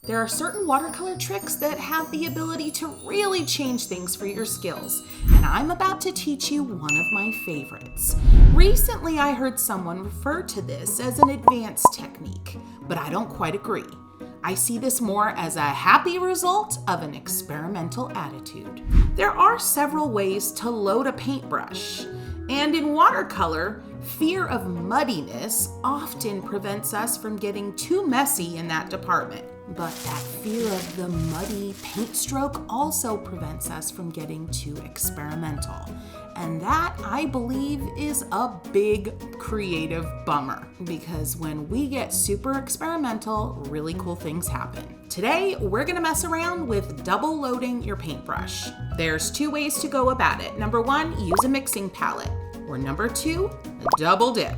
There are certain watercolor tricks that have the ability to really change things for your skills, and I'm about to teach you one of my favorites. Recently, I heard someone refer to this as an advanced technique, but I don't quite agree. I see this more as a happy result of an experimental attitude. There are several ways to load a paintbrush, and in watercolor, fear of muddiness often prevents us from getting too messy in that department. But that fear of the muddy paint stroke also prevents us from getting too experimental. And that, I believe, is a big creative bummer, because when we get super experimental, really cool things happen. Today, we're gonna mess around with double loading your paintbrush. There's two ways to go about it. Number one, use a mixing palette. Or number two, a double dip.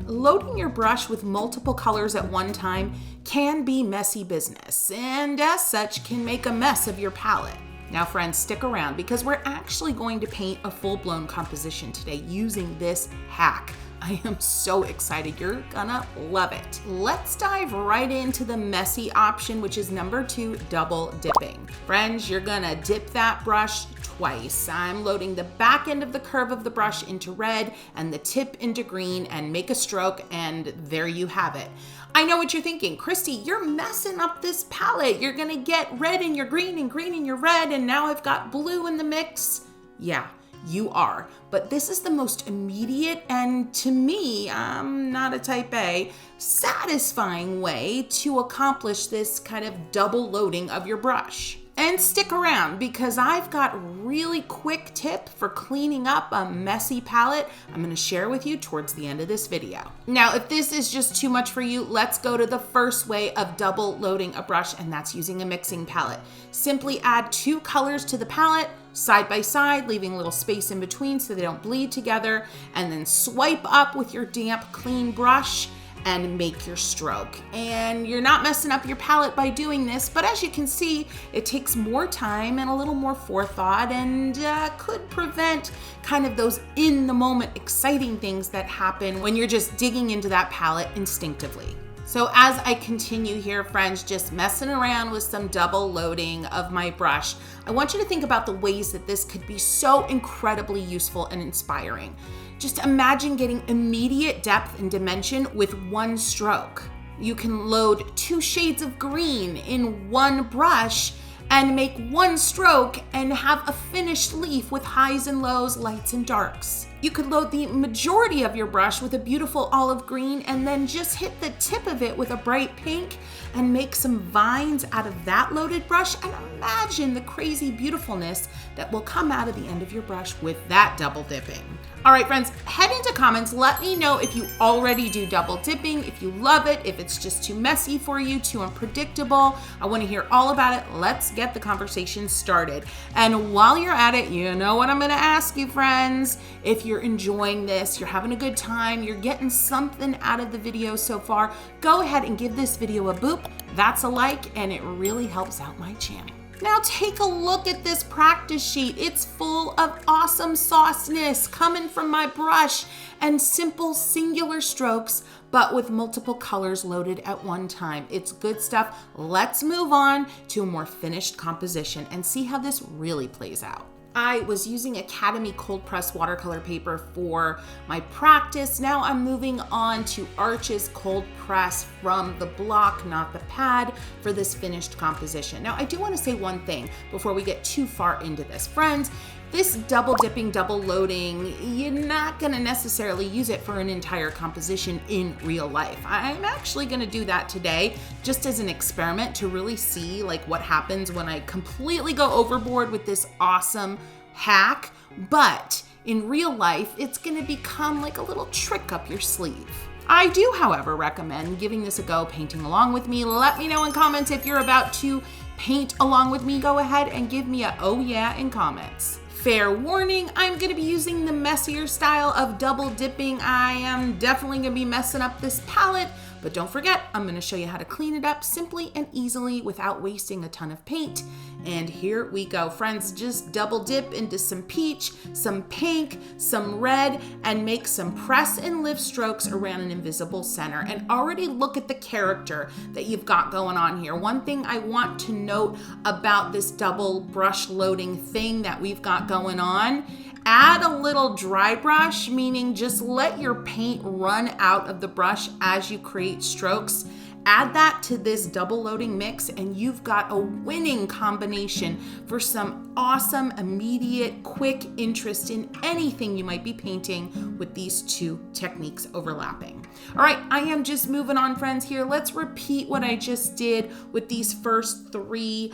Loading your brush with multiple colors at one time can be messy business, and as such can make a mess of your palette. Now friends, stick around because we're actually going to paint a full-blown composition today using this hack. I am so excited, you're gonna love it. Let's dive right into the messy option, which is number two, double dipping. Friends, you're gonna dip that brush twice. I'm loading the back end of the curve of the brush into red and the tip into green and make a stroke, and there you have it. I know what you're thinking, Christy, you're messing up this palette. You're gonna get red in your green and green in your red, and now I've got blue in the mix. Yeah, you are, but this is the most immediate and, to me, I'm not a type A, satisfying way to accomplish this kind of double loading of your brush. And stick around because I've got a really quick tip for cleaning up a messy palette I'm gonna share with you towards the end of this video. Now, if this is just too much for you, let's go to the first way of double loading a brush, and that's using a mixing palette. Simply add two colors to the palette, side by side, leaving a little space in between so they don't bleed together, and then swipe up with your damp, clean brush and make your stroke. And you're not messing up your palette by doing this, but as you can see, it takes more time and a little more forethought, and could prevent kind of those in the moment exciting things that happen when you're just digging into that palette instinctively. So as I continue here, friends, just messing around with some double loading of my brush, I want you to think about the ways that this could be so incredibly useful and inspiring. Just imagine getting immediate depth and dimension with one stroke. You can load two shades of green in one brush and make one stroke and have a finished leaf with highs and lows, lights and darks. You could load the majority of your brush with a beautiful olive green and then just hit the tip of it with a bright pink and make some vines out of that loaded brush, and imagine the crazy beautifulness that will come out of the end of your brush with that double dipping. All right, friends, head into comments. Let me know if you already do double dipping, if you love it, if it's just too messy for you, too unpredictable. I want to hear all about it. Let's get the conversation started. And while you're at it, you know what I'm going to ask you, friends. If you're enjoying this, you're having a good time, you're getting something out of the video so far, go ahead and give this video a boop. That's a like, and it really helps out my channel. Now take a look at this practice sheet. It's full of awesome sauceness coming from my brush and simple singular strokes, but with multiple colors loaded at one time. It's good stuff. Let's move on to a more finished composition and see how this really plays out. I was using Academy cold press watercolor paper for my practice. Now I'm moving on to Arches cold press from the block, not the pad, for this finished composition. Now I do want to say one thing before we get too far into this. Friends, this double dipping, double loading, you're not going to necessarily use it for an entire composition in real life. I'm actually going to do that today just as an experiment to really see like what happens when I completely go overboard with this awesome hack. But in real life, it's going to become like a little trick up your sleeve. I do, however, recommend giving this a go, painting along with me. Let me know in comments if you're about to paint along with me. Go ahead and give me a oh yeah in comments. Fair warning, I'm gonna be using the messier style of double dipping. I am definitely gonna be messing up this palette, But don't forget, I'm gonna show you how to clean it up simply and easily without wasting a ton of paint. And here we go, friends. Just double dip into some peach, some pink, some red, and make some press and lift strokes around an invisible center. And already look at the character that you've got going on here. One thing I want to note about this double brush loading thing that we've got going on, add a little dry brush, meaning just let your paint run out of the brush as you create strokes. Add that to this double loading mix and you've got a winning combination for some awesome, immediate, quick interest in anything you might be painting with these two techniques overlapping. All right, I am just moving on, friends, here. Let's repeat what I just did with these first three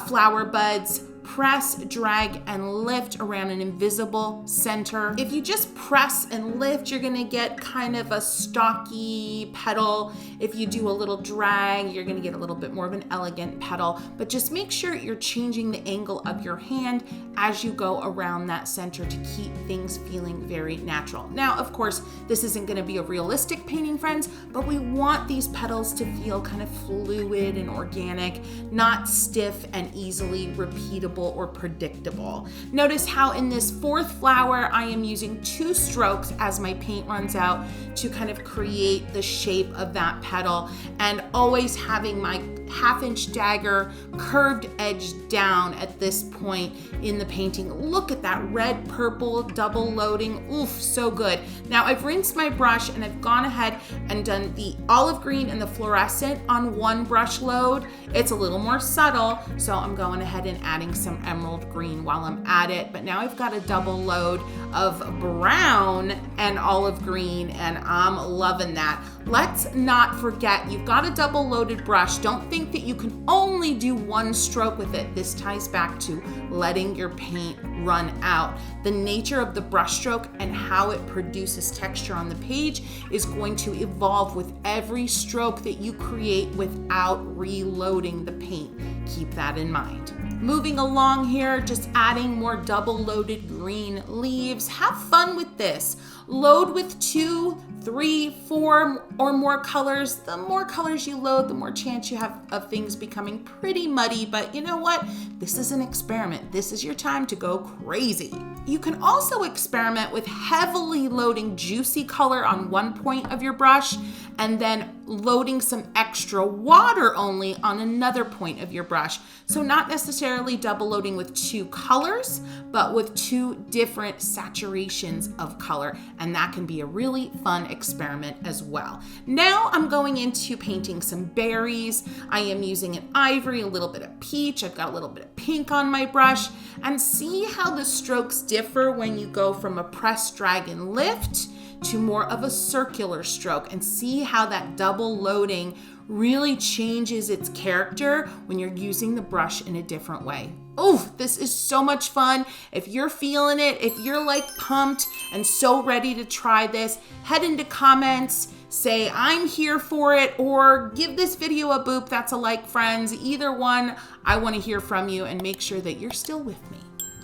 flower buds. Press, drag, and lift around an invisible center. If you just press and lift, you're gonna get kind of a stocky petal. If you do a little drag, you're gonna get a little bit more of an elegant petal, but just make sure you're changing the angle of your hand as you go around that center to keep things feeling very natural. Now, of course, this isn't gonna be a realistic painting, friends, but we want these petals to feel kind of fluid and organic, not stiff and easily repeatable or predictable. Notice how in this fourth flower, I am using 2 strokes as my paint runs out to kind of create the shape of that petal, and always having my 1/2-inch dagger curved edge down at this point in the painting. Look at that red, purple, double loading. Oof, so good. Now I've rinsed my brush and I've gone ahead and done the olive green and the fluorescent on one brush load. It's a little more subtle, so I'm going ahead and adding some emerald green while I'm at it. But now I've got a double load of brown and olive green, and I'm loving that. Let's not forget, you've got a double loaded brush. Don't think that you can only do one stroke with it. This ties back to letting your paint run out. The nature of the brush stroke and how it produces texture on the page is going to evolve with every stroke that you create without reloading the paint. Keep that in mind. Moving along here, just adding more double loaded green leaves. Have fun with this. Load with 2, 3, 4 or more colors. The more colors you load, the more chance you have of things becoming pretty muddy, but you know what? This is an experiment. This is your time to go crazy. You can also experiment with heavily loading juicy color on one point of your brush and then loading some extra water only on another point of your brush. So not necessarily double loading with 2 colors, but with 2 different saturations of color. And that can be a really fun experiment as well. Now I'm going into painting some berries. I am using an ivory, a little bit of peach. I've got a little bit of pink on my brush, and see how the strokes differ when you go from a press, drag, and lift to more of a circular stroke, and see how that double loading really changes its character when you're using the brush in a different way. Oh, this is so much fun. If you're feeling it, if you're like pumped and so ready to try this, head into comments, say I'm here for it, or give this video a boop. That's a like, friends. Either one, I want to hear from you, and make sure that you're still with me.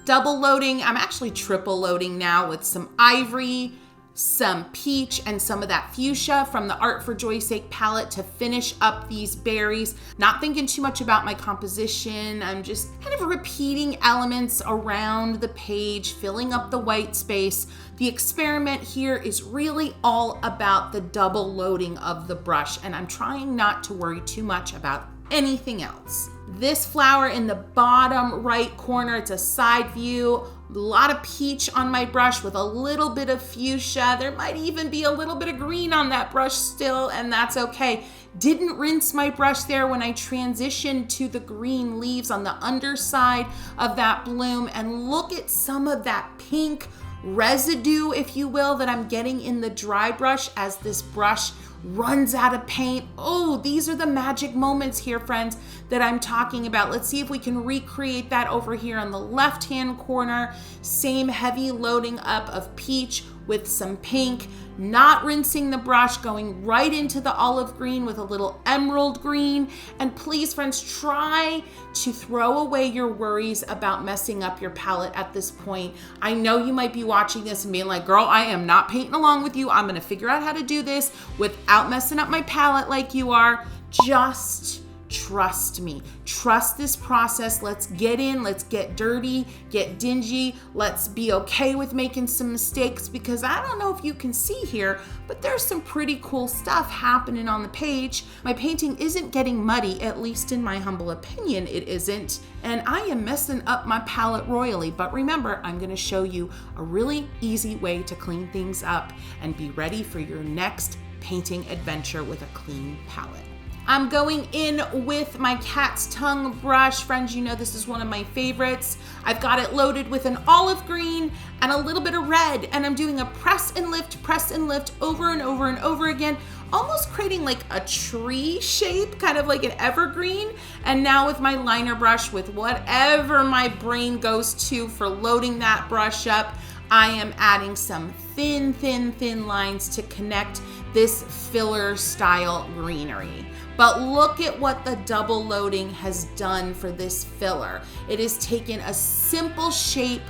Double loading, I'm actually triple loading now with some ivory, some peach, and some of that fuchsia from the Art for Joy's Sake palette to finish up these berries. Not thinking too much about my composition. I'm just kind of repeating elements around the page, filling up the white space. The experiment here is really all about the double loading of the brush, and I'm trying not to worry too much about anything else. This flower in the bottom right corner, it's a side view. A lot of peach on my brush with a little bit of fuchsia. There might even be a little bit of green on that brush still, and that's okay. Didn't rinse my brush there when I transitioned to the green leaves on the underside of that bloom, and look at some of that pink residue, if you will, that I'm getting in the dry brush as this brush runs out of paint. Oh, these are the magic moments here, friends, that I'm talking about. Let's see if we can recreate that over here on the left-hand corner. Same heavy loading up of peach with some pink, not rinsing the brush, going right into the olive green with a little emerald green. And please, friends, try to throw away your worries about messing up your palette at this point. I know you might be watching this and being like, girl, I am not painting along with you. I'm gonna figure out how to do this without messing up my palette like you are. Just trust me. Trust this process. Let's get in, let's get dirty, get dingy. Let's be okay with making some mistakes, because I don't know if you can see here, but there's some pretty cool stuff happening on the page. My painting isn't getting muddy, at least in my humble opinion, it isn't. And I am messing up my palette royally. But remember, I'm gonna show you a really easy way to clean things up and be ready for your next painting adventure with a clean palette. I'm going in with my cat's tongue brush. Friends, you know this is one of my favorites. I've got it loaded with an olive green and a little bit of red, and I'm doing a press and lift over and over and over again, almost creating like a tree shape, kind of like an evergreen. And now with my liner brush, with whatever my brain goes to for loading that brush up, I am adding some thin lines to connect this filler style greenery. But look at what the double loading has done for this filler. It has taken a simple shape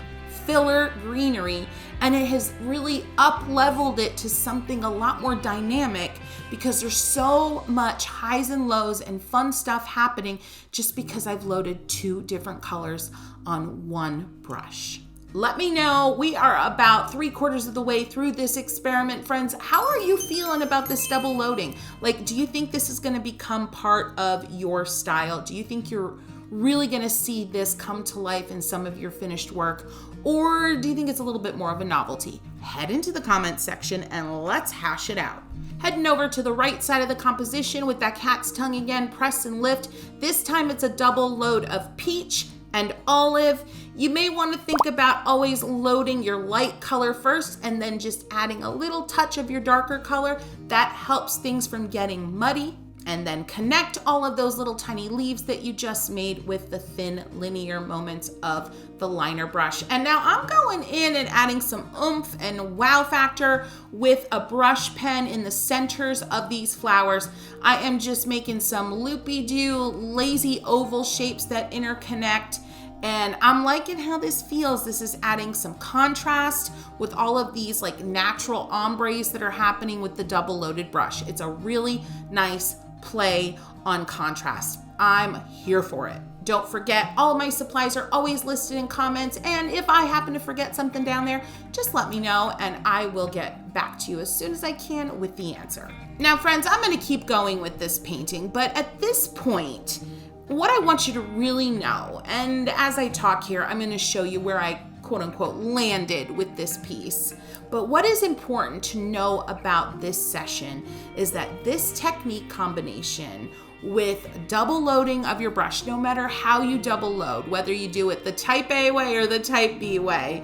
filler greenery and it has really up-leveled it to something a lot more dynamic, because there's so much highs and lows and fun stuff happening just because I've loaded 2 different colors on one brush. Let me know. We are about 3/4 of the way through this experiment, friends. How are you feeling about this double loading? Like, do you think this is gonna become part of your style? Do you think you're really gonna see this come to life in some of your finished work? Or do you think it's a little bit more of a novelty? Head into the comments section and let's hash it out. Heading over to the right side of the composition with that cat's tongue again, press and lift. This time it's a double load of peach and olive. You may want to think about always loading your light color first and then just adding a little touch of your darker color. That helps things from getting muddy. And then connect all of those little tiny leaves that you just made with the thin linear moments of the liner brush. And now I'm going in and adding some oomph and wow factor with a brush pen in the centers of these flowers. I am just making some loopy-doo, lazy oval shapes that interconnect. And I'm liking how this feels. This is adding some contrast with all of these like natural ombres that are happening with the double loaded brush. It's a really nice play on contrast. I'm here for it. Don't forget, all of my supplies are always listed in comments. And if I happen to forget something down there, just let me know and I will get back to you as soon as I can with the answer. Now, friends, I'm gonna keep going with this painting, but at this point, what I want you to really know, and as I talk here, I'm gonna show you where I quote unquote landed with this piece. But what is important to know about this session is that this technique combination with double loading of your brush, no matter how you double load, whether you do it the type A way or the type B way,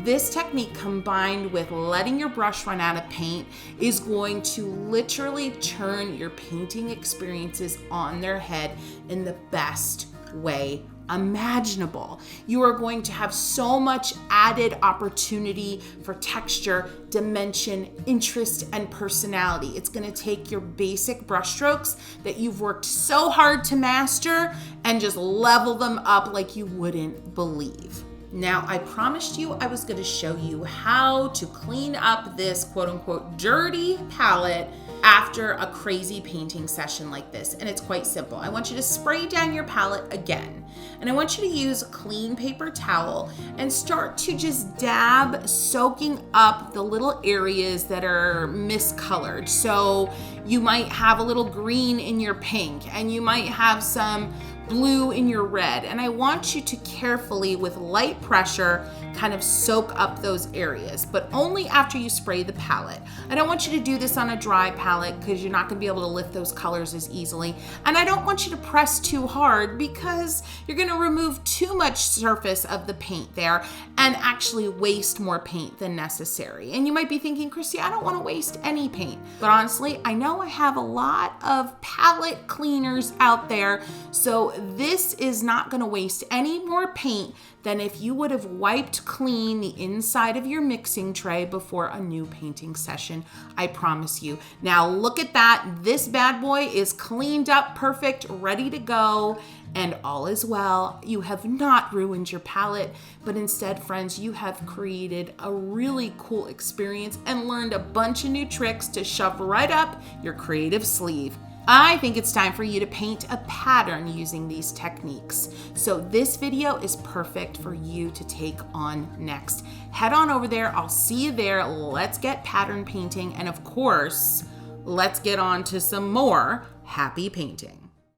this technique combined with letting your brush run out of paint is going to literally turn your painting experiences on their head in the best way imaginable. You are going to have so much added opportunity for texture, dimension, interest, and personality. It's going to take your basic brush strokes that you've worked so hard to master and just level them up like you wouldn't believe. Now, I promised you I was going to show you how to clean up this quote unquote dirty palette after a crazy painting session like this. And it's quite simple. I want you to spray down your palette again. And I want you to use a clean paper towel and start to just dab, soaking up the little areas that are miscolored. So you might have a little green in your pink and you might have some blue in your red. And I want you to carefully, with light pressure, kind of soak up those areas, but only after you spray the palette. I don't want you to do this on a dry palette because you're not gonna be able to lift those colors as easily. And I don't want you to press too hard because you're gonna remove too much surface of the paint there and actually waste more paint than necessary. And you might be thinking, Christy, I don't wanna waste any paint. But honestly, I know I have a lot of palette cleaners out there, so this is not going to waste any more paint than if you would have wiped clean the inside of your mixing tray before a new painting session. I promise you. Now look at that. This bad boy is cleaned up, perfect, ready to go, and all is well. You have not ruined your palette, but instead, friends, you have created a really cool experience and learned a bunch of new tricks to shove right up your creative sleeve. I think it's time for you to paint a pattern using these techniques. So this video is perfect for you to take on next. Head on over there. I'll see you there. Let's get pattern painting. And of course, let's get on to some more happy painting.